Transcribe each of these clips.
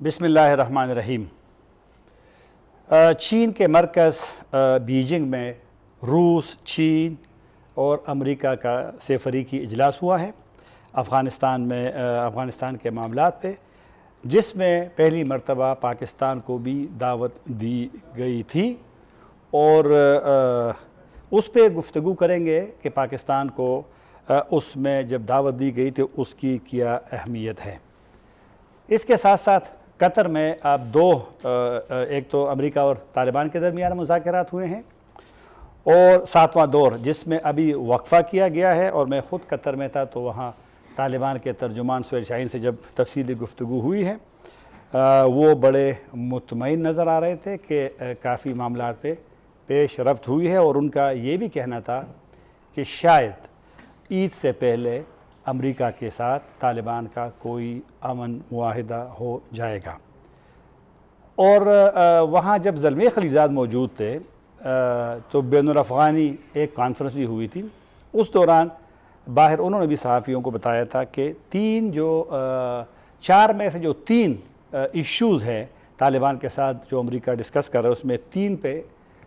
بسم اللہ الرحمن الرحیم۔ چین کے مرکز بیجنگ میں روس، چین اور امریکہ کا سے فریقی اجلاس ہوا ہے افغانستان کے معاملات پہ، جس میں پہلی مرتبہ پاکستان کو بھی دعوت دی گئی تھی اور اس پہ گفتگو کریں گے کہ پاکستان کو اس میں جب دعوت دی گئی تو اس کی کیا اہمیت ہے۔ اس کے ساتھ ساتھ قطر میں اب ایک تو امریکہ اور طالبان کے درمیان مذاکرات ہوئے ہیں اور 7واں دور جس میں ابھی وقفہ کیا گیا ہے، اور میں خود قطر میں تھا تو وہاں طالبان کے ترجمان سہیل شاہین سے جب تفصیلی گفتگو ہوئی ہے وہ بڑے مطمئن نظر آ رہے تھے کہ کافی معاملات پہ پیش رفت ہوئی ہے، اور ان کا یہ بھی کہنا تھا کہ شاید عید سے پہلے امریکہ کے ساتھ طالبان کا کوئی امن معاہدہ ہو جائے گا۔ اور وہاں جب زلمے خلیلزاد موجود تھے تو بین الافغانی ایک کانفرنس بھی ہوئی تھی، اس دوران باہر انہوں نے بھی صحافیوں کو بتایا تھا کہ 4 میں سے جو 3 ایشوز ہیں طالبان کے ساتھ جو امریکہ ڈسکس کر رہا ہے، اس میں 3 پہ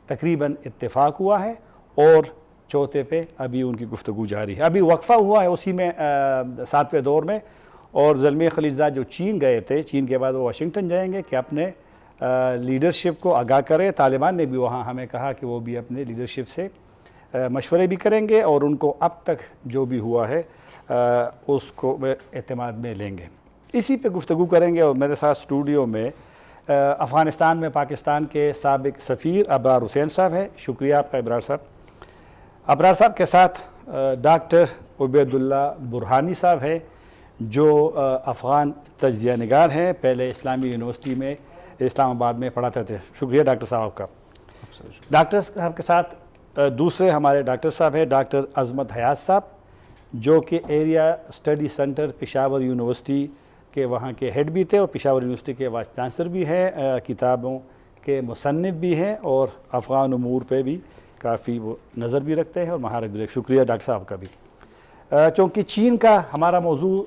تقریباً اتفاق ہوا ہے اور چوتھے پہ ابھی ان کی گفتگو جاری ہے۔ ابھی وقفہ ہوا ہے اسی میں 7ویں دور میں، اور زلمے خلیلزاد جو چین گئے تھے، چین کے بعد وہ واشنگٹن جائیں گے کہ اپنے لیڈرشپ کو آگاہ کرے۔ طالبان نے بھی وہاں ہمیں کہا کہ وہ بھی اپنے لیڈرشپ سے مشورے بھی کریں گے اور ان کو اب تک جو بھی ہوا ہے اس کو اعتماد میں لیں گے۔ اسی پہ گفتگو کریں گے، اور میرے ساتھ اسٹوڈیو میں افغانستان میں پاکستان کے سابق سفیر ابرار حسین صاحب ہیں۔ شکریہ آپ کا ابرار صاحب۔ ابرار صاحب کے ساتھ ڈاکٹر عبید اللہ برہانی صاحب ہیں جو افغان تجزیہ نگار ہیں، پہلے اسلامی یونیورسٹی میں اسلام آباد میں پڑھاتے تھے۔ شکریہ ڈاکٹر صاحب کا۔ ڈاکٹر صاحب کے ساتھ دوسرے ہمارے ڈاکٹر صاحب ہیں ڈاکٹر عظمت حیات صاحب، جو کہ area study centre Peshawar university کے وہاں کے ہیڈ بھی تھے اور پشاور یونیورسٹی کے وائس چانسلر بھی ہیں، کتابوں کے مصنف بھی ہیں اور افغان امور پہ بھی کافی وہ نظر بھی رکھتے ہیں اور مہارت بھی رکھتے ہیں۔ شکریہ ڈاکٹر صاحب کا بھی۔ چونکہ چین کا ہمارا موضوع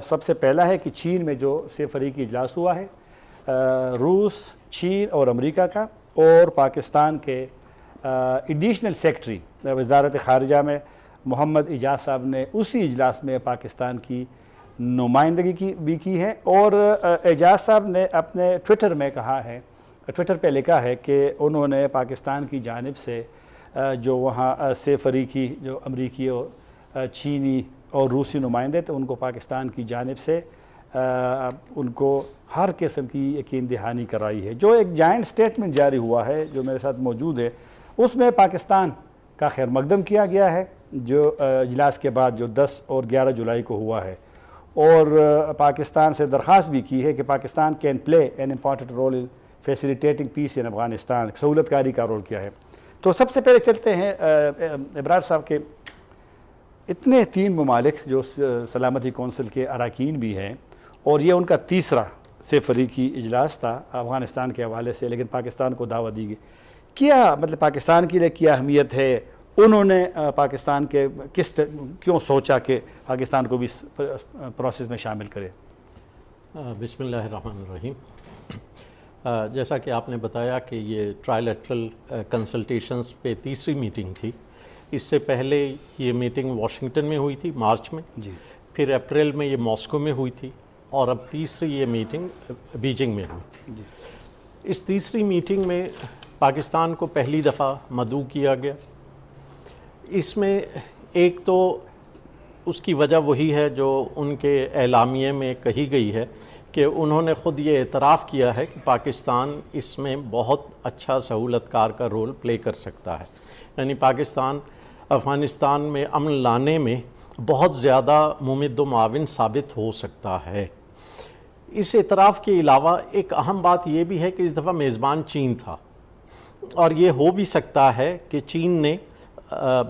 سب سے پہلا ہے کہ چین میں جو سے فریقی اجلاس ہوا ہے روس، چین اور امریکہ کا، اور پاکستان کے ایڈیشنل سیکرٹری وزارت خارجہ میں محمد اعجاز صاحب نے اسی اجلاس میں پاکستان کی نمائندگی بھی کی ہے، اور اعجاز صاحب نے اپنے ٹویٹر میں کہا ہے، ٹویٹر پہ لکھا ہے کہ انہوں نے پاکستان کی جانب سے جو وہاں سے فریقی جو امریکی اور چینی اور روسی نمائندے تھے ان کو پاکستان کی جانب سے ان کو ہر قسم کی یقین دہانی کرائی ہے۔ جو ایک جائنٹ سٹیٹمنٹ جاری ہوا ہے جو میرے ساتھ موجود ہے، اس میں پاکستان کا خیر مقدم کیا گیا ہے جو اجلاس کے بعد جو 10 اور 11 جولائی کو ہوا ہے، اور پاکستان سے درخواست بھی کی ہے کہ Pakistan can play an important role in facilitating peace in Afghanistan, سہولت کاری کا رول کیا ہے۔ تو سب سے پہلے چلتے ہیں ابرار صاحب کے اتنے 3 ممالک جو سلامتی کونسل کے اراکین بھی ہیں، اور یہ ان کا تیسرا سے فریقی اجلاس تھا افغانستان کے حوالے سے، لیکن پاکستان کو دعوت دی گئی۔ کیا مطلب پاکستان کے لیے کیا اہمیت ہے؟ انہوں نے پاکستان کے کیوں سوچا کہ پاکستان کو بھی اس پروسیس میں شامل کرے؟ بسم اللہ الرحمن الرحیم۔ جیسا کہ آپ نے بتایا کہ یہ ٹرائی لیٹرل کنسلٹیشنز پہ تیسری میٹنگ تھی۔ اس سے پہلے یہ میٹنگ واشنگٹن میں ہوئی تھی مارچ میں، پھر اپریل میں یہ ماسکو میں ہوئی تھی، اور اب تیسری یہ میٹنگ بیجنگ میں ہوئی تھی۔ اس تیسری میٹنگ میں پاکستان کو پہلی دفعہ مدعو کیا گیا۔ اس میں ایک تو اس کی وجہ وہی ہے جو ان کے اعلامیے میں کہی گئی ہے کہ انہوں نے خود یہ اعتراف کیا ہے کہ پاکستان اس میں بہت اچھا سہولت کار کا رول پلے کر سکتا ہے، یعنی پاکستان افغانستان میں امن لانے میں بہت زیادہ ممد و معاون ثابت ہو سکتا ہے۔ اس اعتراف کے علاوہ ایک اہم بات یہ بھی ہے کہ اس دفعہ میزبان چین تھا، اور یہ ہو بھی سکتا ہے کہ چین نے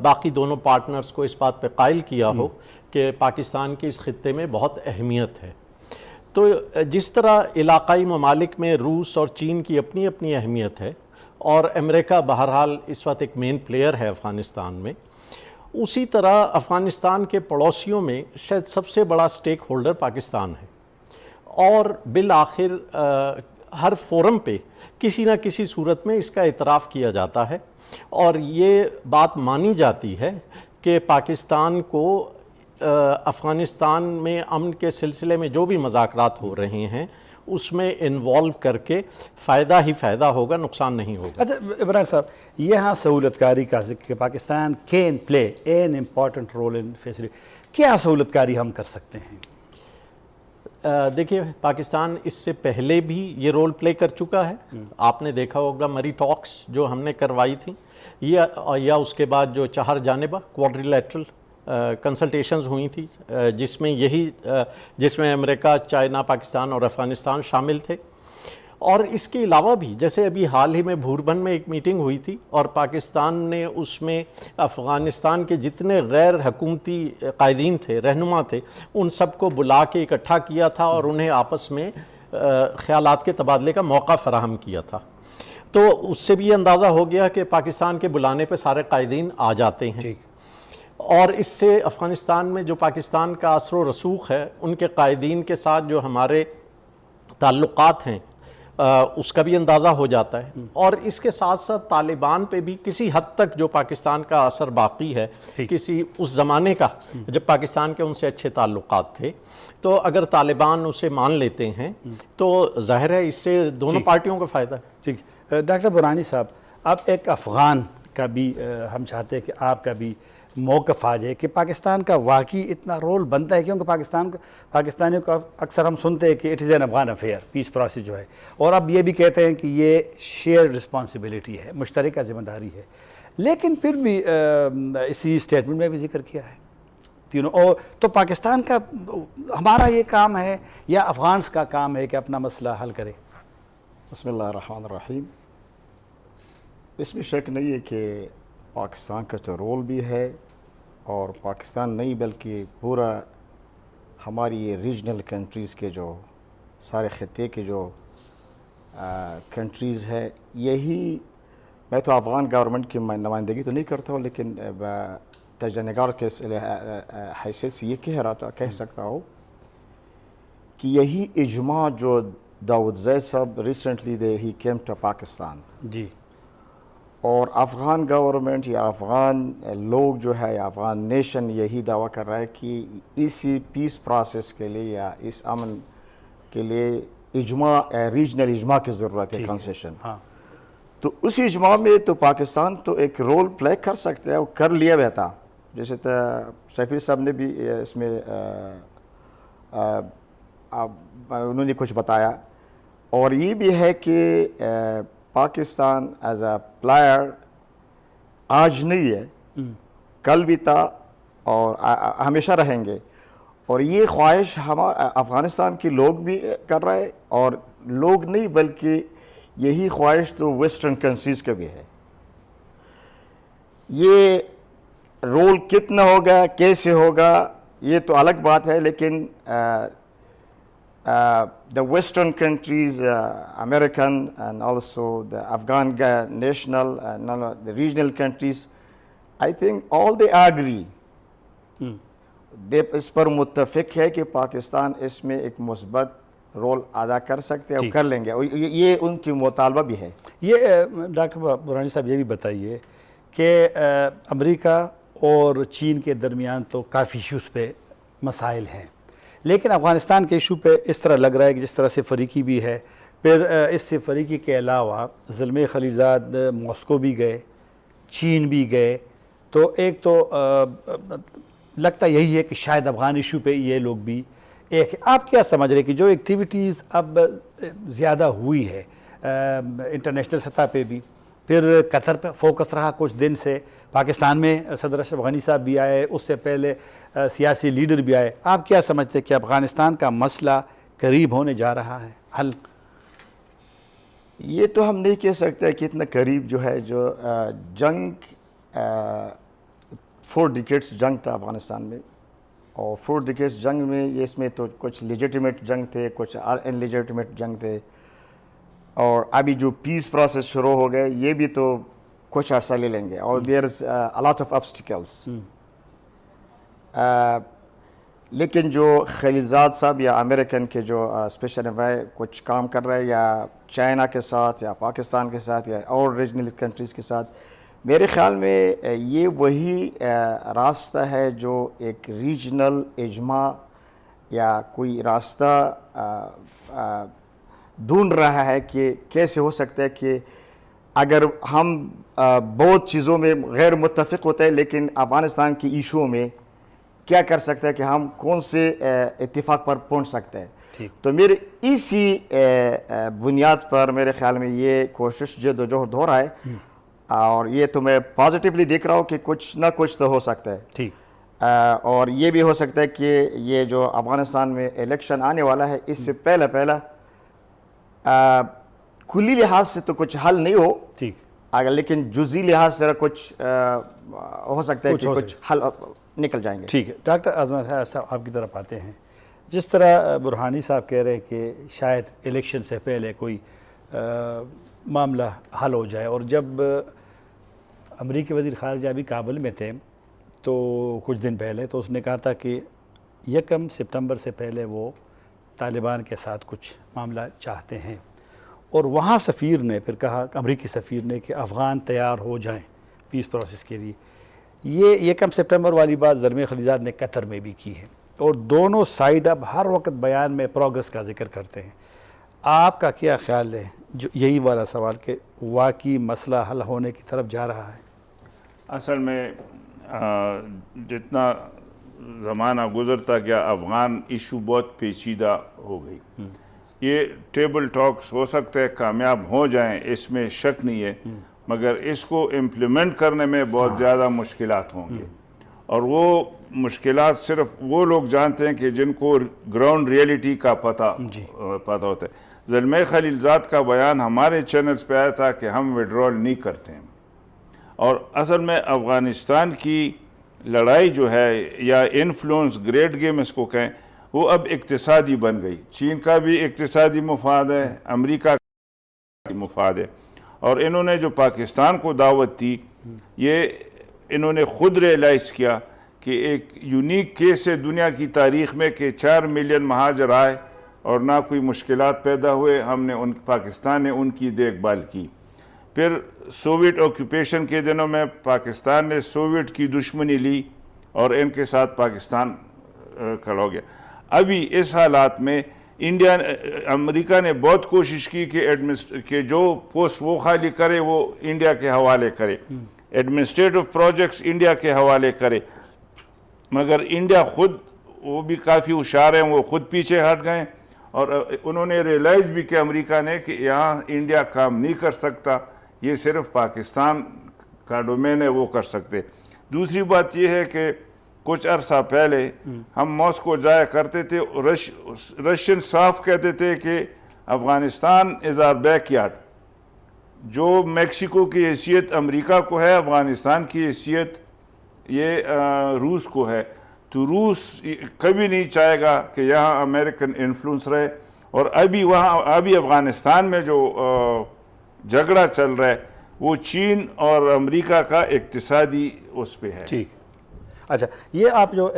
باقی دونوں پارٹنرز کو اس بات پہ قائل کیا ہو کہ پاکستان کی اس خطے میں بہت اہمیت ہے۔ تو جس طرح علاقائی ممالک میں روس اور چین کی اپنی اپنی اہمیت ہے، اور امریکہ بہرحال اس وقت ایک مین پلیئر ہے افغانستان میں، اسی طرح افغانستان کے پڑوسیوں میں شاید سب سے بڑا سٹیک ہولڈر پاکستان ہے، اور بالآخر ہر فورم پہ کسی نہ کسی صورت میں اس کا اعتراف کیا جاتا ہے، اور یہ بات مانی جاتی ہے کہ پاکستان کو افغانستان میں امن کے سلسلے میں جو بھی مذاکرات ہو رہے ہیں اس میں انوالو کر کے فائدہ ہی فائدہ ہوگا، نقصان نہیں ہوگا۔ اچھا عمران صاحب، یہاں سہولت کاری کا ذکر کہ Pakistan can play an important role in facility, کیا سہولت کاری ہم کر سکتے ہیں؟ دیکھیے، پاکستان اس سے پہلے بھی یہ رول پلے کر چکا ہے۔ آپ نے دیکھا ہوگا مری ٹاکس جو ہم نے کروائی تھی، یا اس کے بعد جو 4 جانبہ کوادریلیٹرل کنسلٹیشنز ہوئی تھی، جس میں امریکہ، چائنا، پاکستان اور افغانستان شامل تھے۔ اور اس کے علاوہ بھی جیسے ابھی حال ہی میں بھوربن میں ایک میٹنگ ہوئی تھی، اور پاکستان نے اس میں افغانستان کے جتنے غیر حکومتی قائدین تھے، رہنما تھے، ان سب کو بلا کے اکٹھا کیا تھا اور انہیں آپس میں خیالات کے تبادلے کا موقع فراہم کیا تھا۔ تو اس سے بھی یہ اندازہ ہو گیا کہ پاکستان کے بلانے پہ سارے قائدین آ جاتے ہیں، اور اس سے افغانستان میں جو پاکستان کا اثر و رسوخ ہے، ان کے قائدین کے ساتھ جو ہمارے تعلقات ہیں اس کا بھی اندازہ ہو جاتا ہے۔ اور اس کے ساتھ ساتھ طالبان پہ بھی کسی حد تک جو پاکستان کا اثر باقی ہے، کسی اس زمانے کا جب پاکستان کے ان سے اچھے تعلقات تھے، تو اگر طالبان اسے مان لیتے ہیں تو ظاہر ہے اس سے دونوں پارٹیوں کو فائدہ ہے۔ ٹھیک، ڈاکٹر برہانی صاحب، اب ایک افغان کا بھی ہم چاہتے ہیں کہ آپ کا بھی موقف آ جائے کہ پاکستان کا واقعی اتنا رول بنتا ہے، کیونکہ پاکستانیوں کو اکثر ہم سنتے ہیں کہ it is an Afghan affair, peace process جو ہے، اور اب یہ بھی کہتے ہیں کہ یہ شیئر رسپانسبلٹی ہے، مشترکہ ذمہ داری ہے، لیکن پھر بھی اسی اسٹیٹمنٹ میں بھی ذکر کیا ہے تینوں۔ اور تو پاکستان کا ہمارا یہ کام ہے یا افغانس کا کام ہے کہ اپنا مسئلہ حل کرے؟ بسم اللہ الرحمن الرحیم۔ اس میں شک نہیں ہے کہ پاکستان کا جو رول بھی ہے، اور پاکستان نہیں بلکہ پورا ہماری یہ ریجنل کنٹریز کے جو سارے خطے کے جو کنٹریز ہے، یہی میں تو افغان گورنمنٹ کی نمائندگی تو نہیں کرتا ہوں، لیکن تجزیہ نگار کے حیثیت سے یہ کہہ سکتا ہوں کہ یہی اجماع جو داؤد زید صاحب ریسنٹلی ہی کیم ٹو پاکستان، جی، اور افغان گورنمنٹ یا افغان لوگ جو ہے یا افغان نیشن یہی دعویٰ کر رہا ہے کہ اسی پیس پروسیس کے لیے یا اس امن کے لیے اجماع، ریجنل اجماع کی ضرورت ہے، کنسیشن۔ تو اس اجماع میں تو پاکستان تو ایک رول پلے کر سکتا ہے، وہ کر لیا ہوا تھا، جیسے سفیر صاحب نے بھی اس میں انہوں نے کچھ بتایا۔ اور یہ بھی ہے کہ پاکستان ایز اے پلائر آج نہیں ہے، کل بھی تھا اور ہمیشہ رہیں گے، اور یہ خواہش ہم افغانستان کے لوگ بھی کر رہے، اور لوگ نہیں بلکہ یہی خواہش تو ویسٹرن کنٹریز کا بھی ہے۔ یہ رول کتنا ہوگا، کیسے ہوگا، یہ تو الگ بات ہے، لیکن the Western countries, American and also the Afghan national and the regional countries, I think all they agree. اس پر متفق ہے کہ پاکستان اس میں ایک مثبت رول ادا کر سکتے ہیں اور کر لیں گے، اور یہ ان کی مطالبہ بھی ہے۔ یہ ڈاکٹر برہانی صاحب یہ بھی بتائیے کہ امریکہ اور چین کے درمیان تو کافی ایشوز پہ مسائل ہیں، لیکن افغانستان کے ایشو پہ اس طرح لگ رہا ہے کہ جس طرح سے فریقی بھی ہے، پھر اس سے فریقی کے علاوہ زلمے خلیلزاد ماسکو بھی گئے، چین بھی گئے، تو ایک تو لگتا یہی ہے کہ شاید افغان ایشو پہ یہ لوگ بھی ایک، آپ کیا سمجھ رہے کہ جو ایکٹیویٹیز اب زیادہ ہوئی ہے انٹرنیشنل سطح پہ بھی، پھر قطر پہ فوکس رہا کچھ دن سے، پاکستان میں صدر اشرف غنی صاحب بھی آئے، اس سے پہلے سیاسی لیڈر بھی آئے، آپ کیا سمجھتے کہ افغانستان کا مسئلہ قریب ہونے جا رہا ہے حل؟ یہ تو ہم نہیں کہہ سکتے کہ اتنا قریب جو ہے، جو جنگ 4 ڈیکیڈز جنگ تھا افغانستان میں، اور 4 ڈیکیڈز جنگ میں اس میں تو کچھ لیجیٹیمیٹ جنگ تھے، کچھ ان لیجیٹیمیٹ جنگ تھے، اور ابھی جو پیس پروسیس شروع ہو گئے یہ بھی تو کچھ عرصہ لے لیں گے، اور دیر از a lot of obstacles۔ لیکن جو خلیلزاد صاحب یا امریکن کے جو اسپیشل انوائے کچھ کام کر رہے ہیں یا چائنا کے ساتھ یا پاکستان کے ساتھ یا اور ریجنل کنٹریز کے ساتھ، میرے خیال میں یہ وہی راستہ ہے جو ایک ریجنل اجماع یا کوئی راستہ ڈھونڈ رہا ہے کہ کیسے ہو سکتا ہے کہ اگر ہم بہت چیزوں میں غیر متفق ہوتے ہیں لیکن افغانستان کی ایشو میں کیا کر سکتے ہیں کہ ہم کون سے اتفاق پر پہنچ سکتے ہیں. تو میرے اسی بنیاد پر میرے خیال میں یہ کوشش جد و جہد ہو رہا ہے، اور یہ تو میں پازیٹیولی دیکھ رہا ہوں کہ کچھ نہ کچھ تو ہو سکتا ہے. اور یہ بھی ہو سکتا ہے کہ یہ جو افغانستان میں الیکشن آنے والا ہے اس سے پہلا کلی لحاظ سے تو کچھ حل نہیں ہو اگر، لیکن جزئی لحاظ سے کچھ ہو سکتا ہے کہ کچھ حل نکل جائیں گے. ٹھیک ہے ڈاکٹر اعظم صاحب آپ کی طرف آتے ہیں. جس طرح برہانی صاحب کہہ رہے ہیں کہ شاید الیکشن سے پہلے کوئی معاملہ حل ہو جائے، اور جب امریکی وزیر خارجہ بھی کابل میں تھے تو کچھ دن پہلے تو اس نے کہا تھا کہ 1 ستمبر سے پہلے وہ طالبان کے ساتھ کچھ معاملہ چاہتے ہیں، اور وہاں سفیر نے پھر کہا، امریکی سفیر نے، کہ افغان تیار ہو جائیں پیس پروسیس کے لیے. یہ 1 ستمبر والی بات زلمے خلیلزاد نے قطر میں بھی کی ہے، اور دونوں سائیڈ اب ہر وقت بیان میں پروگرس کا ذکر کرتے ہیں. آپ کا کیا خیال ہے جو یہی والا سوال کہ واقعی مسئلہ حل ہونے کی طرف جا رہا ہے؟ اصل میں جتنا زمانہ گزرتا گیا افغان ایشو بہت پیچیدہ ہو گئی. یہ ٹیبل ٹاکس ہو سکتے ہیں کامیاب ہو جائیں، اس میں شک نہیں ہے، مگر اس کو امپلیمنٹ کرنے میں بہت زیادہ مشکلات ہوں گے، اور وہ مشکلات صرف وہ لوگ جانتے ہیں کہ جن کو گراؤنڈ ریئلٹی کا پتہ ہوتا ہے. زلمے خلیلزاد کا بیان ہمارے چینلز پہ آیا تھا کہ ہم وڈرول نہیں کرتے ہیں، اور اصل میں افغانستان کی لڑائی جو ہے یا انفلوئنس گریڈ گیم اس کو کہیں، وہ اب اقتصادی بن گئی. چین کا بھی اقتصادی مفاد ہے، امریکہ کا مفاد ہے، اور انہوں نے جو پاکستان کو دعوت دی، یہ انہوں نے خود ریئلائز کیا کہ ایک یونیک کیس ہے دنیا کی تاریخ میں کہ 4 ملین مہاجر آئے اور نہ کوئی مشکلات پیدا ہوئے. ہم نے پاکستان نے ان کی دیکھ بھال کی. پھر سوویٹ آکوپیشن کے دنوں میں پاکستان نے سوویٹ کی دشمنی لی اور ان کے ساتھ پاکستان کھڑا ہو گیا. ابھی اس حالات میں امریکہ نے بہت کوشش کی کہ جو پوسٹ وہ خالی کرے وہ انڈیا کے حوالے کرے، ایڈمنسٹریٹو پروجیکٹس انڈیا کے حوالے کرے، مگر انڈیا خود وہ بھی کافی ہوشیار ہیں، وہ خود پیچھے ہٹ گئے، اور انہوں نے ریئلائز بھی کہ امریکہ نے کہ یہاں انڈیا کام نہیں کر سکتا، یہ صرف پاکستان کا ڈومین ہے، وہ کر سکتے. دوسری بات یہ ہے کہ کچھ عرصہ پہلے ہم ماسکو جایا کرتے تھے، رشین صاف کہتے تھے کہ افغانستان از آر بیک یارڈ. جو میکسیکو کی حیثیت امریکہ کو ہے، افغانستان کی حیثیت یہ روس کو ہے. تو روس کبھی نہیں چاہے گا کہ یہاں امریکن انفلوئنس رہے، اور ابھی افغانستان میں جو جھگڑا چل رہا ہے وہ چین اور امریکہ کا اقتصادی اس پہ ہے. ٹھیک. اچھا، یہ آپ جو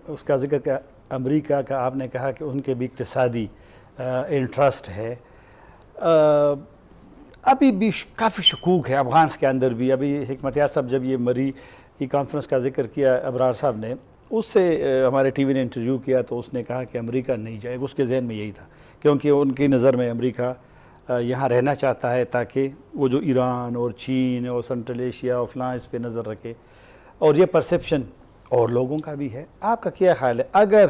اس کا ذکر کیا امریکہ کا، آپ نے کہا کہ ان کے بھی اقتصادی انٹرسٹ ہے. ابھی بھی کافی شکوک ہے افغانس کے اندر بھی. ابھی حکمت یار صاحب جب یہ مری کی کانفرنس کا ذکر کیا ابرار صاحب نے، اس سے ہمارے ٹی وی نے انٹرویو کیا تو اس نے کہا کہ امریکہ نہیں جائے گا. اس کے ذہن میں یہی تھا کیونکہ ان کی نظر میں امریکہ یہاں رہنا چاہتا ہے تاکہ وہ جو ایران اور چین اور سنٹرل ایشیا اور فلاں اس پہ نظر رکھے، اور یہ پرسیپشن اور لوگوں کا بھی ہے. آپ کا کیا خیال ہے اگر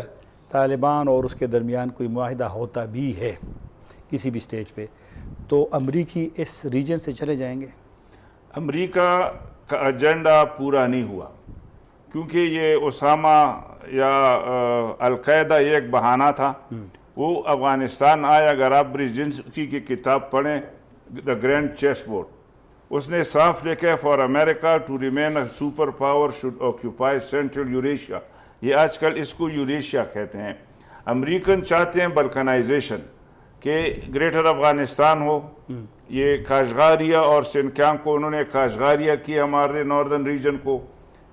طالبان اور اس کے درمیان کوئی معاہدہ ہوتا بھی ہے کسی بھی سٹیج پہ، تو امریکی اس ریجن سے چلے جائیں گے؟ امریکہ کا ایجنڈا پورا نہیں ہوا، کیونکہ یہ اسامہ یا القاعدہ یہ ایک بہانہ تھا. وہ افغانستان آئے. اگر آپ برزینسکی کی کتاب پڑھیں دا گرینڈ چیس بورڈ، اس نے صاف لکھا ہے for America to remain a superpower should occupy central Eurasia. یہ آج کل اس کو یوریشیا کہتے ہیں. امریکن چاہتے ہیں بلکنائزیشن، کہ گریٹر افغانستان ہو. یہ کاشغاریہ اور سنکیانگ کو انہوں نے کاشغاریہ کی ہمارے ناردرن ریجن کو.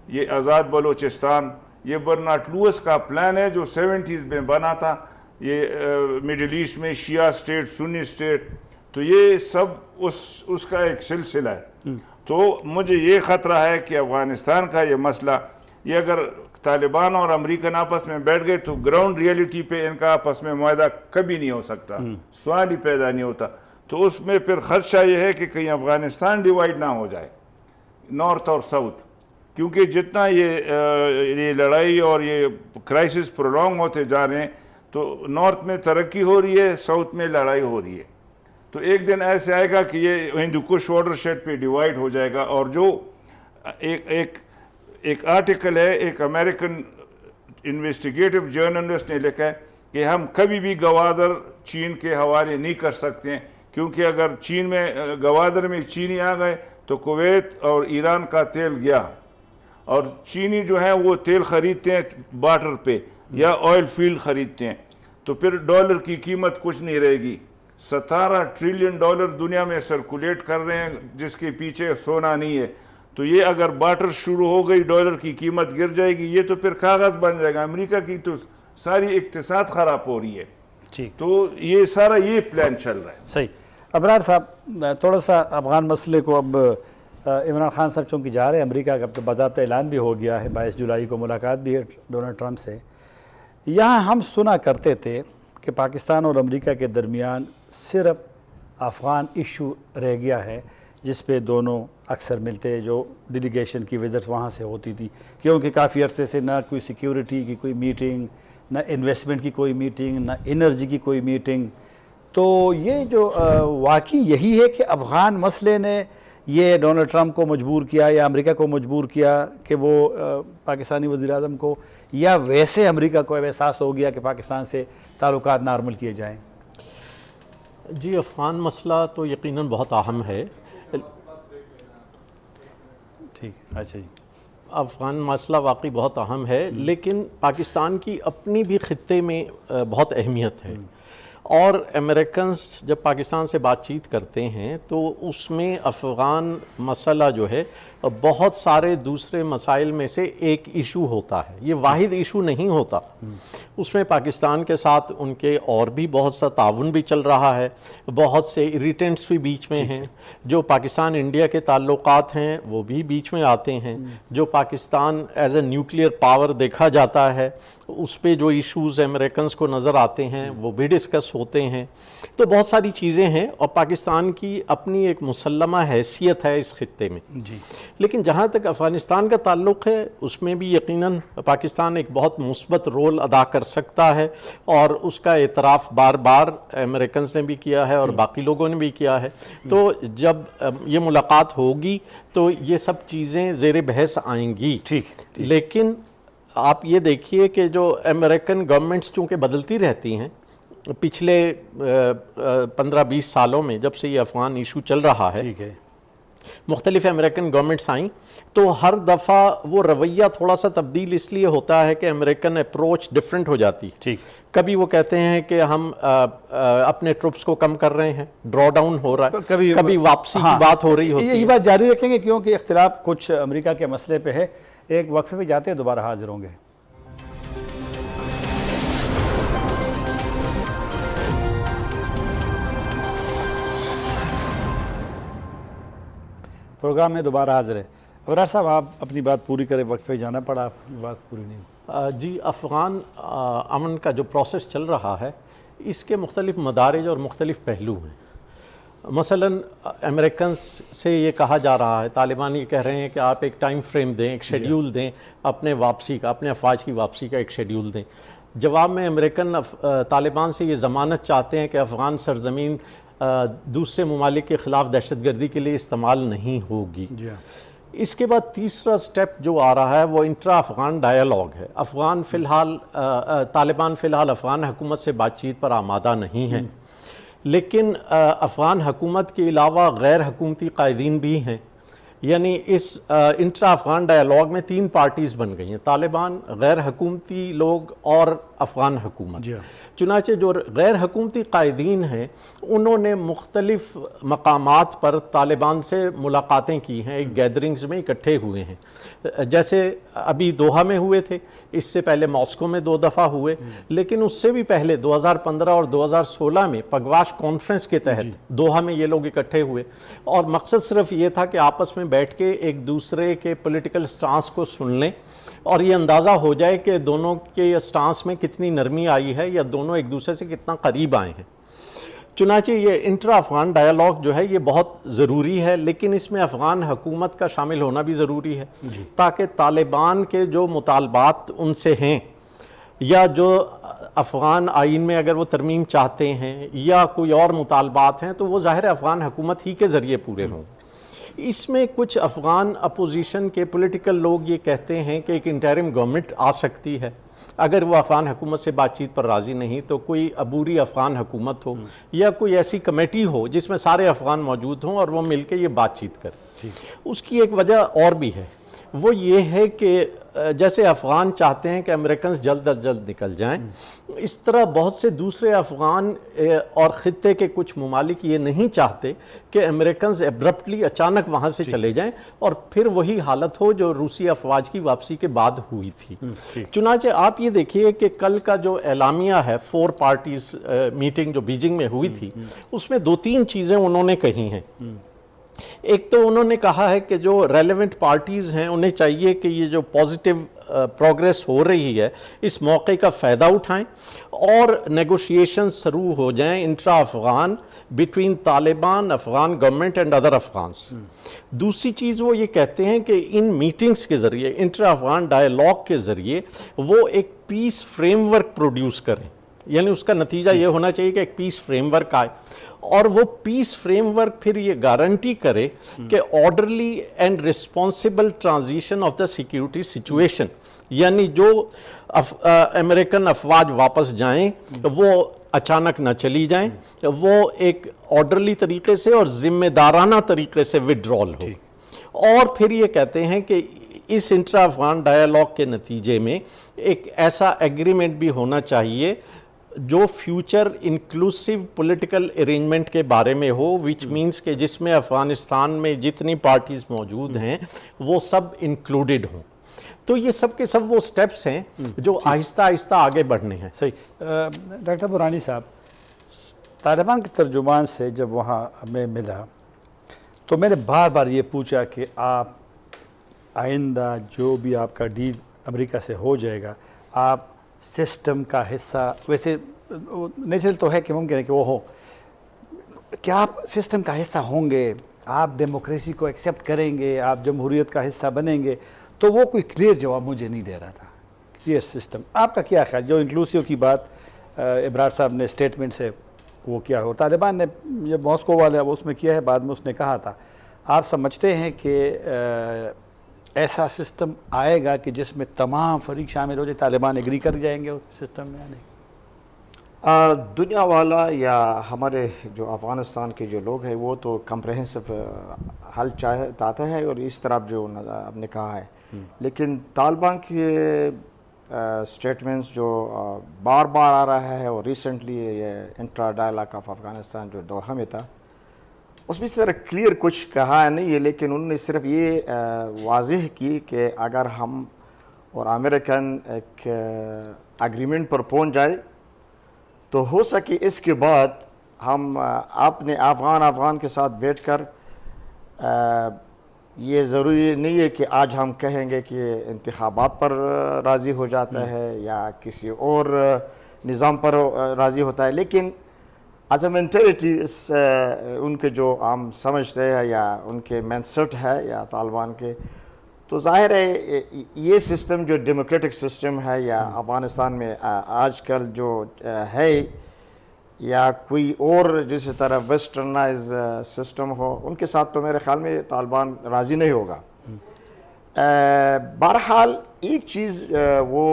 یہ آزاد بلوچستان، یہ برنارڈ لوئس کا پلان ہے جو 70s میں بنا تھا، یہ مڈل ایسٹ میں شیعہ اسٹیٹ سنی اسٹیٹ، تو یہ سب اس کا ایک سلسلہ ہے. تو مجھے یہ خطرہ ہے کہ افغانستان کا یہ مسئلہ، یہ اگر طالبان اور امریکن آپس میں بیٹھ گئے تو گراؤنڈ ریئلٹی پہ ان کا آپس میں معاہدہ کبھی نہیں ہو سکتا، سوال ہی پیدا نہیں ہوتا. تو اس میں پھر خدشہ یہ ہے کہ کہیں افغانستان ڈیوائیڈ نہ ہو جائے نارتھ اور ساؤتھ، کیونکہ جتنا یہ لڑائی اور یہ کرائسس پرولونگ ہوتے جا رہے ہیں تو نارتھ میں ترقی ہو رہی ہے، ساؤتھ میں لڑائی ہو رہی ہے. تو ایک دن ایسے آئے گا کہ یہ ہندو کش واٹر شیڈ پہ ڈیوائیڈ ہو جائے گا. اور جو ایک آرٹیکل ہے ایک امریکن انویسٹیگیٹو جرنلسٹ نے لکھا ہے کہ ہم کبھی بھی گوادر چین کے حوالے نہیں کر سکتے ہیں، کیونکہ اگر چین میں گوادر میں چینی آ گئے تو کویت اور ایران کا تیل گیا، اور چینی جو ہیں وہ تیل خریدتے ہیں بارٹر پہ یا آئل فیلڈ خریدتے ہیں، تو پھر ڈالر کی قیمت کچھ نہیں رہے گی. 17 ٹریلین ڈالر دنیا میں سرکولیٹ کر رہے ہیں جس کے پیچھے سونا نہیں ہے. تو یہ اگر بارٹر شروع ہو گئی ڈالر کی قیمت گر جائے گی، یہ تو پھر کاغذ بن جائے گا. امریکہ کی تو ساری اقتصاد خراب ہو رہی ہے. تو یہ سارا یہ پلان چل رہا ہے. صحیح. ابرار صاحب تھوڑا سا افغان مسئلے کو، اب عمران خان صاحب چونکہ جا رہے ہیں امریکہ کا، باضابطہ اعلان بھی ہو گیا ہے، 22 جولائی کو ملاقات بھی ہے ڈونلڈ ٹرمپ سے. یہاں ہم سنا کرتے تھے کہ پاکستان اور امریکہ کے درمیان صرف افغان ایشو رہ گیا ہے جس پہ دونوں اکثر ملتے، جو ڈیلیگیشن کی وزٹ وہاں سے ہوتی تھی، کیونکہ کافی عرصے سے نہ کوئی سیکیورٹی کی کوئی میٹنگ، نہ انویسٹمنٹ کی کوئی میٹنگ، نہ انرجی کی کوئی میٹنگ. تو یہ جو واقعی یہی ہے کہ افغان مسئلے نے یہ ڈونلڈ ٹرمپ کو مجبور کیا یا امریکہ کو مجبور کیا کہ وہ پاکستانی وزیر اعظم کو، یا ویسے امریکہ کو احساس ہو گیا کہ پاکستان سے تعلقات نارمل کیے جائیں؟ جی افغان مسئلہ تو یقیناً بہت اہم ہے. ٹھیک، اچھا جی. افغان مسئلہ واقعی بہت اہم ہے، لیکن پاکستان کی اپنی بھی خطے میں بہت اہمیت ہے. اور امریکنز جب پاکستان سے بات چیت کرتے ہیں تو اس میں افغان مسئلہ جو ہے بہت سارے دوسرے مسائل میں سے ایک ایشو ہوتا ہے، یہ واحد ایشو نہیں ہوتا. اس میں پاکستان کے ساتھ ان کے اور بھی بہت سا تعاون بھی چل رہا ہے، بہت سے اریٹنٹس بھی بیچ میں ہیں، جو پاکستان انڈیا کے تعلقات ہیں وہ بھی بیچ میں آتے ہیں، جو Pakistan as a nuclear power دیکھا جاتا ہے اس پہ جو ایشوز امریکنز کو نظر آتے ہیں وہ بھی ڈسکس ہوتے ہیں. تو بہت ساری چیزیں ہیں اور پاکستان کی اپنی ایک مسلمہ حیثیت ہے اس خطے میں. لیکن جہاں تک افغانستان کا تعلق ہے اس میں بھی یقیناً پاکستان ایک بہت مثبت رول ادا کر سکتا ہے، اور اس کا اعتراف بار بار امریکنز نے بھی کیا ہے اور باقی لوگوں نے بھی کیا ہے. تو جب یہ ملاقات ہوگی تو یہ سب چیزیں زیر بحث آئیں گی. لیکن آپ یہ دیکھیے کہ جو امریکن گورنمنٹس چونکہ بدلتی رہتی ہیں، پچھلے 15-20 سالوں میں جب سے یہ افغان ایشو چل رہا ہے، مختلف امریکن گورنمنٹس آئیں تو ہر دفعہ وہ رویہ تھوڑا سا تبدیل اس لیے ہوتا ہے کہ امریکن اپروچ ڈیفرنٹ ہو جاتی ہے. کبھی وہ کہتے ہیں کہ ہم اپنے ٹروپس کو کم کر رہے ہیں، ڈرا ڈاؤن ہو رہا ہے، کبھی واپسی کی بات ہو رہی ہوتی ہے. یہ بات جاری رکھیں گے کیونکہ اختلاف کچھ امریکہ کے مسئلے پہ ہے. ایک وقفے پہ جاتے ہیں، دوبارہ حاضر ہوں گے. پروگرام میں دوبارہ حاضر ہے. ابرار صاحب آپ اپنی بات پوری کریں، وقت پہ جانا پڑا، بات پوری نہیں. جی افغان امن کا جو پروسیس چل رہا ہے اس کے مختلف مدارج اور مختلف پہلو ہیں. مثلاً امریکنز سے یہ کہا جا رہا ہے، طالبان یہ کہہ رہے ہیں کہ آپ ایک ٹائم فریم دیں، ایک شیڈیول دیں اپنے واپسی کا، اپنے افواج کی واپسی کا ایک شیڈیول دیں. جواب میں امریکن طالبان سے یہ ضمانت چاہتے ہیں کہ افغان سرزمین دوسرے ممالک کے خلاف دہشت گردی کے لیے استعمال نہیں ہوگی. اس کے بعد تیسرا سٹیپ جو آ رہا ہے وہ انٹرا افغان ڈائیلاگ ہے. طالبان فی الحال افغان حکومت سے بات چیت پر آمادہ نہیں ہیں، لیکن افغان حکومت کے علاوہ غیر حکومتی قائدین بھی ہیں یعنی اس انٹرا افغان ڈائلاگ میں 3 پارٹیز بن گئی ہیں، طالبان، غیر حکومتی لوگ اور افغان حکومت۔ چنانچہ جو غیر حکومتی قائدین ہیں انہوں نے مختلف مقامات پر طالبان سے ملاقاتیں کی ہیں، ایک گیدرنگز میں اکٹھے ہوئے ہیں، جیسے ابھی دوحہ میں ہوئے تھے، اس سے پہلے ماسکو میں 2 دفعہ ہوئے، لیکن اس سے بھی پہلے 2015 اور 2016 میں پگواش کانفرنس کے تحت دوحہ میں یہ لوگ اکٹھے ہوئے، اور مقصد صرف یہ تھا کہ آپس میں بیٹھ کے ایک دوسرے کے پولیٹیکل سٹانس کو سن لیں اور یہ اندازہ ہو جائے کہ دونوں کے سٹانس میں کتنی نرمی آئی ہے یا دونوں ایک دوسرے سے کتنا قریب آئے ہیں۔ چنانچہ یہ انٹرا افغان ڈائلاگ جو ہے یہ بہت ضروری ہے، لیکن اس میں افغان حکومت کا شامل ہونا بھی ضروری ہے تاکہ طالبان کے جو مطالبات ان سے ہیں یا جو افغان آئین میں اگر وہ ترمیم چاہتے ہیں یا کوئی اور مطالبات ہیں تو وہ ظاہر افغان حکومت ہی کے ذریعے پورے ہوں۔ اس میں کچھ افغان اپوزیشن کے پولیٹیکل لوگ یہ کہتے ہیں کہ ایک انٹرم گورنمنٹ آ سکتی ہے، اگر وہ افغان حکومت سے بات چیت پر راضی نہیں تو کوئی عبوری افغان حکومت ہو یا کوئی ایسی کمیٹی ہو جس میں سارے افغان موجود ہوں اور وہ مل کے یہ بات چیت کرے۔ اس کی ایک وجہ اور بھی ہے، وہ یہ ہے کہ جیسے افغان چاہتے ہیں کہ امریکنز جلد از جلد نکل جائیں، اس طرح بہت سے دوسرے افغان اور خطے کے کچھ ممالک یہ نہیں چاہتے کہ امریکنز ایبرپٹلی اچانک وہاں سے چلے جائیں اور پھر وہی حالت ہو جو روسی افواج کی واپسی کے بعد ہوئی تھی۔ چنانچہ آپ یہ دیکھیے کہ کل کا جو اعلامیہ ہے 4 پارٹیز میٹنگ جو بیجنگ میں ہوئی تھی، اس میں 2-3 چیزیں انہوں نے کہی ہیں۔ ایک تو انہوں نے کہا ہے کہ جو ریلیونٹ پارٹیز ہیں انہیں چاہیے کہ یہ جو پازیٹیو پروگریس ہو رہی ہے اس موقع کا فائدہ اٹھائیں اور نیگوشیشن شروع ہو جائیں intra Afghan between Taliban, Afghan government and other Afghans. دوسری چیز وہ یہ کہتے ہیں کہ ان میٹنگز کے ذریعے، انٹرا افغان ڈائلاگ کے ذریعے وہ ایک پیس فریم ورک پروڈیوس کریں، یعنی اس کا نتیجہ یہ ہونا چاہیے کہ ایک پیس فریم ورک آئے اور وہ پیس فریم ورک پھر یہ گارنٹی کرے کہ orderly and responsible transition of the security situation, یعنی جو امریکن افواج واپس جائیں وہ اچانک نہ چلی جائیں، وہ ایک آرڈرلی طریقے سے اور ذمہ دارانہ طریقے سے وڈرال ہو۔ اور پھر یہ کہتے ہیں کہ اس انٹرا افغان ڈائلاگ کے نتیجے میں ایک ایسا ایگریمنٹ بھی ہونا چاہیے جو فیوچر انکلوسیو پولیٹیکل ارینجمنٹ کے بارے میں ہو، وچ مینس کہ جس میں افغانستان میں جتنی پارٹیز موجود ہیں وہ سب انکلوڈڈ ہوں۔ تو یہ سب کے سب وہ سٹیپس ہیں جو آہستہ آہستہ آگے بڑھنے ہیں۔ صحیح۔ ڈاکٹر برہانی صاحب، طالبان کے ترجمان سے جب وہاں میں ملا تو میں نے بار بار یہ پوچھا کہ آپ آئندہ جو بھی آپ کا ڈیل امریکہ سے ہو جائے گا، آپ سسٹم کا حصہ، ویسے نیچرل تو ہے کہ ممکن ہے کہ وہ ہو، کیا آپ سسٹم کا حصہ ہوں گے؟ آپ ڈیموکریسی کو ایکسیپٹ کریں گے؟ آپ جمہوریت کا حصہ بنیں گے؟ تو وہ کوئی کلیئر جواب مجھے نہیں دے رہا تھا، کلیئر سسٹم۔ آپ کا کیا خیال؟ جو انکلوسیو کی بات ابرار صاحب نے اسٹیٹمنٹ سے وہ کیا ہو، طالبان نے یہ ماسکو والا اس میں کیا ہے، بعد میں اس نے کہا تھا، آپ سمجھتے ہیں کہ ایسا سسٹم آئے گا کہ جس میں تمام فریق شامل ہو جائے، طالبان ایگری کر جائیں گے اس سسٹم میں؟ دنیا والا یا ہمارے جو افغانستان کے جو لوگ ہیں وہ تو کمپریہنسو حل چاہتا ہے اور اس طرح جو آپ نے کہا ہے، لیکن طالبان کے سٹیٹمنٹس جو بار بار آ رہا ہے اور ریسنٹلی یہ انٹرا ڈائلاگ آف افغانستان جو دوحہ میں تھا اس میں اس طرح کلیئر کچھ کہا نہیں ہے، لیکن انہوں نے صرف یہ واضح کی کہ اگر ہم اور امریکن ایک اگریمنٹ پر پہنچ جائے تو ہو سکے اس کے بعد ہم اپنے افغان کے ساتھ بیٹھ کر یہ ضروری نہیں ہے کہ آج ہم کہیں گے کہ انتخابات پر راضی ہو جاتا ہے یا کسی اور نظام پر راضی ہوتا ہے، لیکن ایز اے مینٹلٹی ان کے جو ہم سمجھتے ہیں یا ان کے مین سیٹ ہے یا طالبان کے، تو ظاہر ہے یہ سسٹم جو ڈیموکریٹک سسٹم ہے یا افغانستان میں آج کل جو ہے یا کوئی اور جس طرح ویسٹرنائز سسٹم ہو، ان کے ساتھ تو میرے خیال میں طالبان راضی نہیں ہوگا۔ بہرحال ایک چیز وہ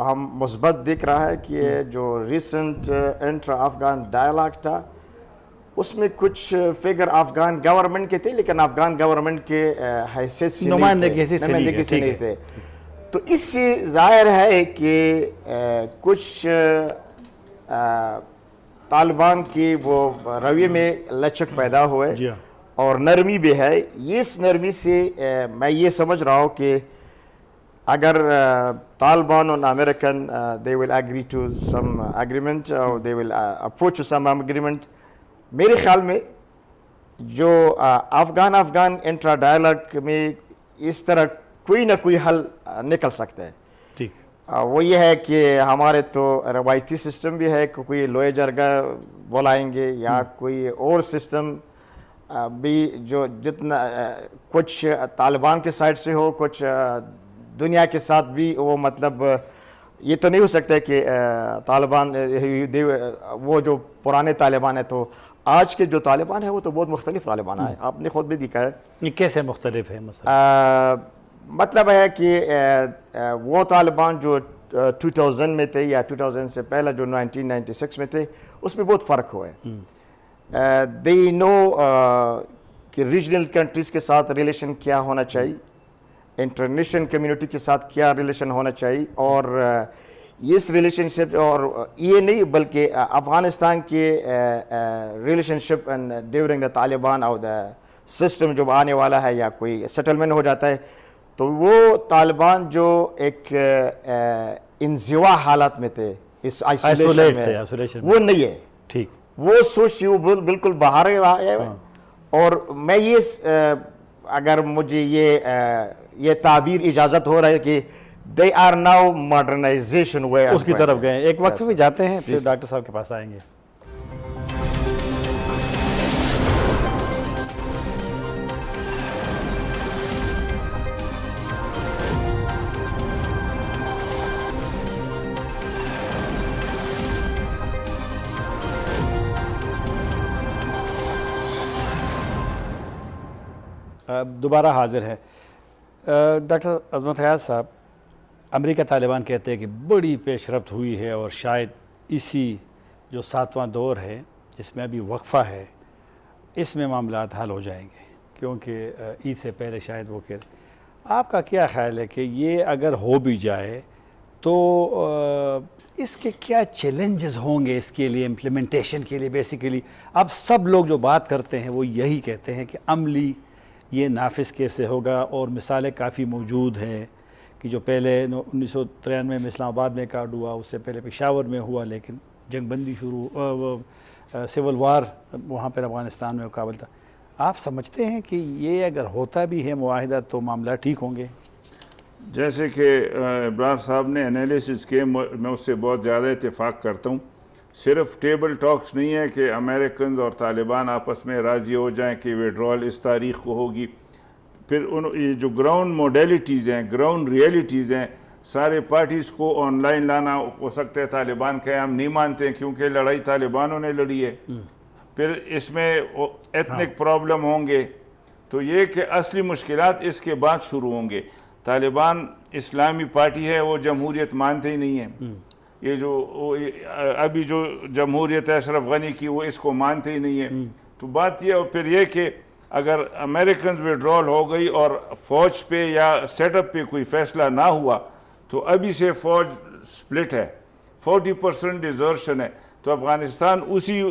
ہم مثبت دیکھ رہا ہے کہ جو ریسنٹ انٹرا افغان ڈائلاگ تھا اس میں کچھ فگر افغان گورنمنٹ کے تھے لیکن افغان گورنمنٹ کے حیثیت سے نمائندگی سے نہیں تھے. تو اس سے ظاہر ہے کہ کچھ طالبان کی وہ رویے میں لچک پیدا ہوئے اور نرمی بھی ہے. اس نرمی سے میں یہ سمجھ رہا ہوں کہ اگر طالبان اور American they will agree to some agreement or they will approach to some agreement, میرے خیال میں جو افغان انٹرا ڈائلاگ میں اس طرح کوئی نہ کوئی حل نکل سکتا ہے. ٹھیک وہ یہ ہے کہ ہمارے تو روایتی سسٹم بھی ہے کہ کوئی لوہے جرگہ بلائیں گے یا کوئی اور سسٹم بھی جو جتنا کچھ طالبان کے سائڈ سے ہو, کچھ دنیا کے ساتھ بھی وہ مطلب یہ تو نہیں ہو سکتا کہ طالبان وہ جو پرانے طالبان ہیں تو آج کے جو طالبان ہیں وہ تو بہت مختلف طالبان ہیں. آپ نے خود بھی دیکھا ہے یہ کیسے مختلف ہے مثلا. مطلب ہے کہ وہ طالبان جو 2000 میں تھے یا 2000 سے پہلے جو 1996 میں تھے اس میں بہت فرق ہوا ہے. they know کہ ریجنل کنٹریز کے ساتھ ریلیشن کیا ہونا چاہیے, انٹرنیشنل کمیونٹی کے ساتھ کیا ریلیشن ہونا چاہیے, اور اس ریلیشن شپ اور یہ نہیں بلکہ افغانستان کے relation ship during the Taliban اور دا سسٹم جو آنے والا ہے یا کوئی سیٹلمنٹ ہو جاتا ہے تو وہ طالبان جو ایک انزوا حالت میں تھے, اس آئسولیشن میں, وہ نہیں ہے. ٹھیک وہ سوچ وہ بالکل باہر ہے. اور میں یہ اگر مجھے یہ تعبیر اجازت ہو رہا ہے کہ they are now modernization way اس کی طرف گئے. ایک وقت بھی جاتے ہیں پھر ڈاکٹر صاحب کے پاس آئیں گے. دوبارہ حاضر ہے ڈاکٹر عظمت حیات صاحب. امریکہ طالبان کہتے ہیں کہ بڑی پیش رفت ہوئی ہے اور شاید اسی جو 7واں دور ہے جس میں ابھی وقفہ ہے اس میں معاملات حل ہو جائیں گے, کیونکہ عید سے پہلے شاید وہ کہ آپ کا کیا خیال ہے کہ یہ اگر ہو بھی جائے تو اس کے کیا چیلنجز ہوں گے اس کے لیے امپلیمنٹیشن کے لیے؟ بیسیکلی اب سب لوگ جو بات کرتے ہیں وہ یہی کہتے ہیں کہ عملی یہ نافذ کیسے ہوگا, اور مثالیں کافی موجود ہیں کہ جو پہلے 1993 میں اسلام آباد میں کارڈ ہوا, اس سے پہلے پشاور میں ہوا, لیکن جنگ بندی شروع سول وار وہاں پر افغانستان میں کابل تھا. آپ سمجھتے ہیں کہ یہ اگر ہوتا بھی ہے معاہدہ تو معاملہ ٹھیک ہوں گے؟ جیسے کہ ابرار صاحب نے انالیسس کیے, میں اس سے بہت زیادہ اتفاق کرتا ہوں. صرف ٹیبل ٹاکس نہیں ہے کہ امریکنز اور طالبان آپس میں راضی ہو جائیں کہ ویڈرول اس تاریخ کو ہوگی. پھر یہ جو گراؤنڈ موڈیلٹیز ہیں, گراؤنڈ ریئلٹیز ہیں, سارے پارٹیز کو آن لائن لانا ہو سکتا ہے. طالبان کہ ہم نہیں مانتے ہیں کیونکہ لڑائی طالبانوں نے لڑی ہے. پھر اس میں ایتھنک پرابلم ہوں گے. تو یہ کہ اصلی مشکلات اس کے بعد شروع ہوں گے. طالبان اسلامی پارٹی ہے, وہ جمہوریت مانتے ہی نہیں ہیں. یہ جو ابھی جو جمہوریت ہے اشرف غنی کی, وہ اس کو مانتے ہی نہیں ہیں. تو بات یہ, اور پھر یہ کہ اگر امریکنز ویڈرول ہو گئی اور فوج پہ یا سیٹ اپ پہ کوئی فیصلہ نہ ہوا تو ابھی سے فوج سپلٹ ہے, 40% ڈیزرشن ہے. تو افغانستان اسی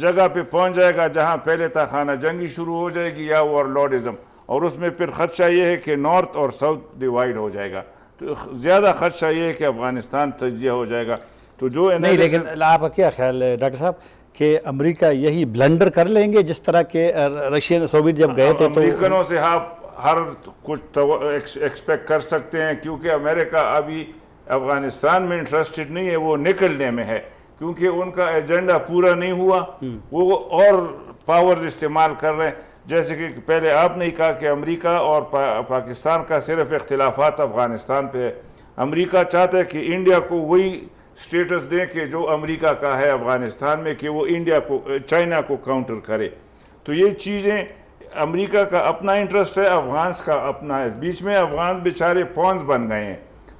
جگہ پہ پہنچ جائے گا جہاں پہلے تھا, خانہ جنگی شروع ہو جائے گی یا وار لارڈزم, اور اس میں پھر خدشہ یہ ہے کہ نارتھ اور ساؤتھ ڈیوائیڈ ہو جائے گا. تو زیادہ خدشہ یہ ہے کہ افغانستان تجزیہ ہو جائے گا. تو جو نہیں, لیکن آپ کا کیا خیال ہے ڈاکٹر صاحب کہ امریکہ یہی بلنڈر کر لیں گے جس طرح کہ رشین سوویت جب گئے تھے؟ تو امریکنوں سے آپ ہر کچھ ایکسپیکٹ کر سکتے ہیں, کیونکہ امریکہ ابھی افغانستان میں انٹرسٹڈ نہیں ہے, وہ نکلنے میں ہے, کیونکہ ان کا ایجنڈا پورا نہیں ہوا. وہ اور پاورز استعمال کر رہے ہیں. جیسے کہ پہلے آپ نے کہا کہ امریکہ اور پاکستان کا صرف اختلافات افغانستان پہ ہے. امریکہ چاہتا ہے کہ انڈیا کو وہی سٹیٹس دیں کہ جو امریکہ کا ہے افغانستان میں, کہ وہ انڈیا کو چائنا کو کاؤنٹر کرے. تو یہ چیزیں امریکہ کا اپنا انٹرسٹ ہے, افغانس کا اپنا ہے. بیچ میں افغان بیچارے پونز بن گئے ہیں.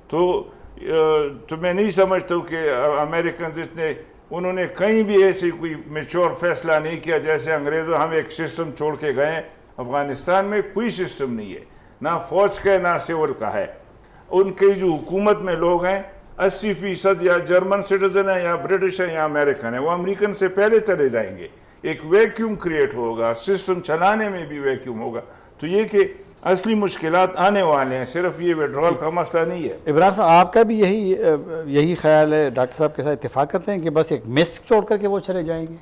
تو میں نہیں سمجھتا ہوں کہ امریکنز اتنے انہوں نے کہیں بھی ایسی کوئی میچور فیصلہ نہیں کیا جیسے انگریزوں ہم ایک سسٹم چھوڑ کے گئے. افغانستان میں کوئی سسٹم نہیں ہے, نہ فوج کا ہے نہ سول کا ہے. ان کی جو حکومت میں لوگ ہیں 80% یا جرمن سٹیزن ہیں یا برٹش ہیں یا امریکن ہیں, وہ امریکن سے پہلے چلے جائیں گے. ایک ویکیوم کریٹ ہوگا, سسٹم چلانے میں بھی ویکیوم ہوگا. تو یہ کہ اصلی مشکلات آنے والے ہیں, صرف یہ ویڈرول کا مسئلہ نہیں ہے. ابراہیم صاحب آپ کا بھی یہی خیال ہے, ڈاکٹر صاحب کے ساتھ اتفاق کرتے ہیں کہ بس ایک مس چھوڑ کر کے وہ چلے جائیں گے؟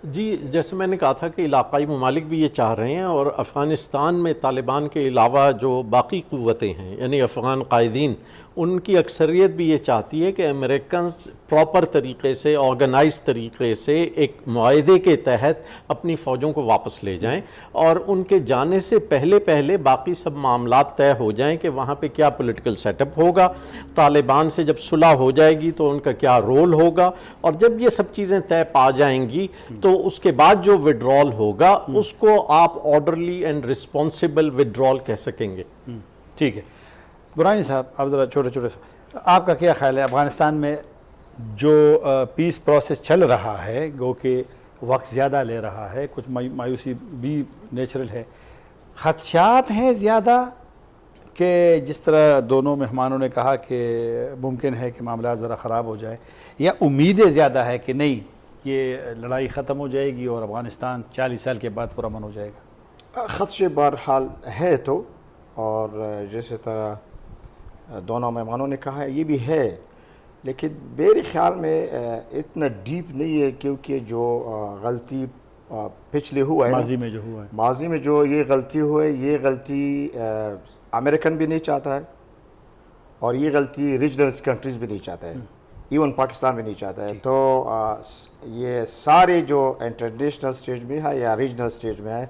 جی جیسے میں نے کہا تھا کہ علاقائی ممالک بھی یہ چاہ رہے ہیں, اور افغانستان میں طالبان کے علاوہ جو باقی قوتیں ہیں یعنی افغان قائدین, ان کی اکثریت بھی یہ چاہتی ہے کہ امریکنز پراپر طریقے سے, آرگنائز طریقے سے ایک معاہدے کے تحت اپنی فوجوں کو واپس لے جائیں, اور ان کے جانے سے پہلے باقی سب معاملات طے ہو جائیں کہ وہاں پہ کیا پولیٹیکل سیٹ اپ ہوگا, طالبان سے جب صلح ہو جائے گی تو ان کا کیا رول ہوگا, اور جب یہ سب چیزیں طے پا جائیں گی تو اس کے بعد جو وڈرال ہوگا اس کو آپ آرڈرلی اینڈ رسپانسیبل وڈرال کہہ سکیں گے. ٹھیک ہے. برانی صاحب آپ ذرا چھوٹے سے, آپ کا کیا خیال ہے افغانستان میں جو پیس پروسیس چل رہا ہے, گو کہ وقت زیادہ لے رہا ہے, کچھ مایوسی بھی نیچرل ہے, خدشات ہیں زیادہ کہ جس طرح دونوں مہمانوں نے کہا کہ ممکن ہے کہ معاملات ذرا خراب ہو جائیں, یا امیدیں زیادہ ہے کہ نہیں یہ لڑائی ختم ہو جائے گی اور افغانستان 40 سال کے بعد پرامن ہو جائے گا؟ خدشے بہرحال ہے تو, اور جیسے طرح دونوں مہمانوں نے کہا ہے یہ بھی ہے, لیکن میرے خیال میں اتنا ڈیپ نہیں ہے, کیونکہ جو غلطی پچھلے ہوا ہے, ماضی میں جو یہ غلطی ہوئے, یہ غلطی امریکن بھی نہیں چاہتا ہے, اور یہ غلطی ریجنل کنٹریز بھی نہیں چاہتا ہے, ایون پاکستان بھی نہیں چاہتا ہے. تو یہ سارے جو انٹرنیشنل سٹیج میں ہے یا ریجنل سٹیج میں ہے,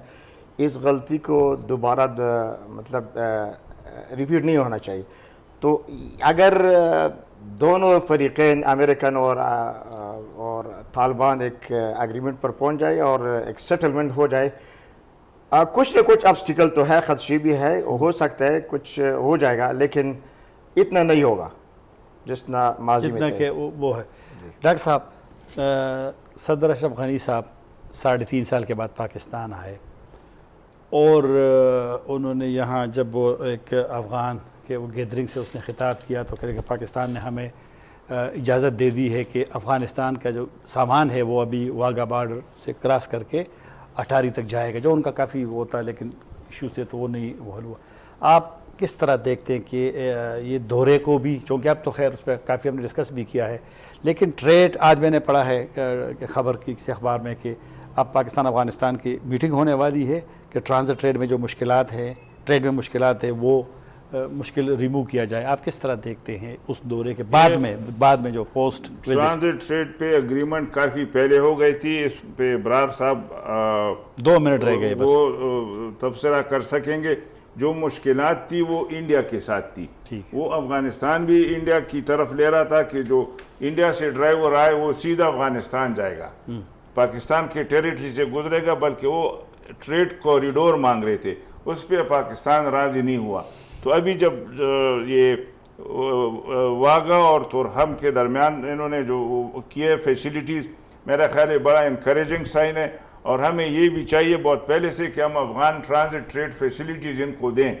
اس غلطی کو دوبارہ مطلب ریپیٹ نہیں ہونا چاہیے. تو اگر دونوں فریقین امریکن اور طالبان ایک ایگریمنٹ پر پہنچ جائے اور ایک سیٹلمنٹ ہو جائے, کچھ نہ کچھ آبسٹیکل تو ہے, خدشے بھی ہے, ہو سکتا ہے کچھ ہو جائے گا, لیکن اتنا نہیں ہوگا جتنا ماضی میں کہ وہ ہے. ڈاکٹر صاحب, صدر اشرف غنی صاحب 3.5 سال کے بعد پاکستان آئے, اور انہوں نے یہاں جب وہ ایک افغان کے وہ گیدرنگ سے اس نے خطاب کیا تو کہا کہ پاکستان نے ہمیں اجازت دے دی ہے کہ افغانستان کا جو سامان ہے وہ ابھی واگا بارڈر سے کراس کر کے اٹاری تک جائے گا, جو ان کا کافی وہ ہوتا ہے لیکن ایشو سے تو وہ نہیں حل ہوا. آپ کس طرح دیکھتے ہیں کہ یہ دورے کو بھی, چونکہ اب تو خیر اس پہ کافی ہم نے ڈسکس بھی کیا ہے, لیکن ٹریڈ آج میں نے پڑھا ہے کہ خبر کی کسی اخبار میں کہ اب پاکستان افغانستان کی میٹنگ ہونے والی ہے کہ ٹرانزٹ ٹریڈ میں جو مشکلات ہیں, ٹریڈ میں مشکلات ہے, وہ مشکل ریموو کیا جائے. آپ کس طرح دیکھتے ہیں اس دورے کے بعد میں جو پوسٹ ٹرانزٹ ٹریڈ پہ اگریمنٹ کافی پہلے ہو گئی تھی, اس پہ برار صاحب 2 منٹ رہ گئے, وہ تبصرہ کر سکیں گے. جو مشکلات تھی وہ انڈیا کے ساتھ تھی, وہ افغانستان بھی انڈیا کی طرف لے رہا تھا کہ جو انڈیا سے ڈرائیور آئے وہ سیدھا افغانستان جائے گا, پاکستان کے ٹیریٹری سے گزرے گا, بلکہ وہ ٹریڈ کوریڈور مانگ رہے تھے, اس پہ پاکستان راضی نہیں ہوا. تو ابھی جب یہ واگا اور تورہم کے درمیان انہوں نے جو کیے فیسیلیٹیز, میرا خیال ہے بڑا انکریجنگ سائن ہے, اور ہمیں یہ بھی چاہیے بہت پہلے سے کہ ہم افغان ٹرانزٹ ٹریڈ فیسیلیٹیز ان کو دیں.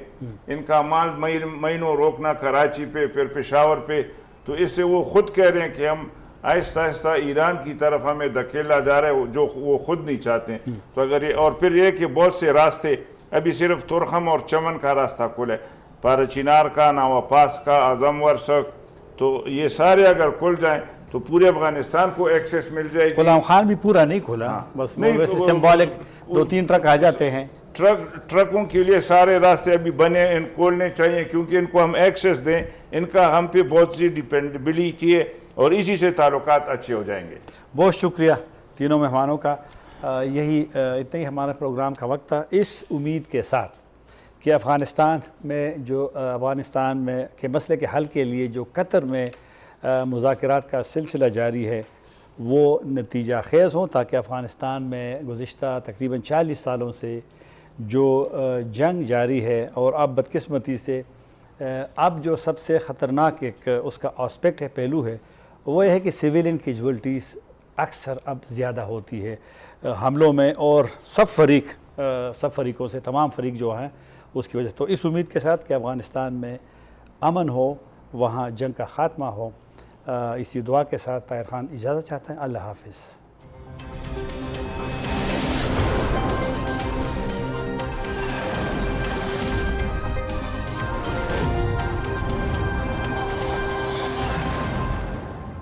ان کا مال مہینوں روکنا کراچی پہ پھر پشاور پہ, تو اس سے وہ خود کہہ رہے ہیں کہ ہم آہستہ آہستہ ایران کی طرف ہمیں دھکیلا جا رہا ہے, جو وہ خود نہیں چاہتے ہیں. تو اگر یہ, اور پھر یہ کہ بہت سے راستے ابھی صرف تورخم اور چمن کا راستہ کھلا ہے, پارچینار کا, ناوا پاس کا, اعظم ورسک, تو یہ سارے اگر کھل جائیں تو پورے افغانستان کو ایکسیس مل جائے گی. غلام خان بھی پورا نہیں کھلا, بس ویسے سمبولک 2-3 ٹرک آ جاتے ہیں. ٹرکوں کے لیے سارے راستے ابھی بنے, ان کھولنے چاہیے, کیونکہ ان کو ہم ایکسیس دیں, ان کا ہم پہ بہت سی ڈیپینڈیبلٹی ہے, اور اسی سے تعلقات اچھے ہو جائیں گے. بہت شکریہ تینوں مہمانوں کا. یہی اتنا ہی ہمارا پروگرام کا وقت تھا, اس امید کے ساتھ کہ افغانستان میں کے مسئلے کے حل کے لیے جو قطر میں مذاکرات کا سلسلہ جاری ہے وہ نتیجہ خیز ہوں, تاکہ افغانستان میں گزشتہ تقریباً 40 سالوں سے جو جنگ جاری ہے, اور اب بدقسمتی سے اب جو سب سے خطرناک ایک اس کا آسپیکٹ ہے, پہلو ہے, وہ یہ ہے کہ سویلین کیجولٹیز اکثر اب زیادہ ہوتی ہے حملوں میں، اور سب فریقوں سے، تمام فریق جو ہیں اس کی وجہ سے. تو اس امید کے ساتھ کہ افغانستان میں امن ہو، وہاں جنگ کا خاتمہ ہو، اسی دعا کے ساتھ طاہر خان اجازت چاہتے ہیں. اللہ حافظ.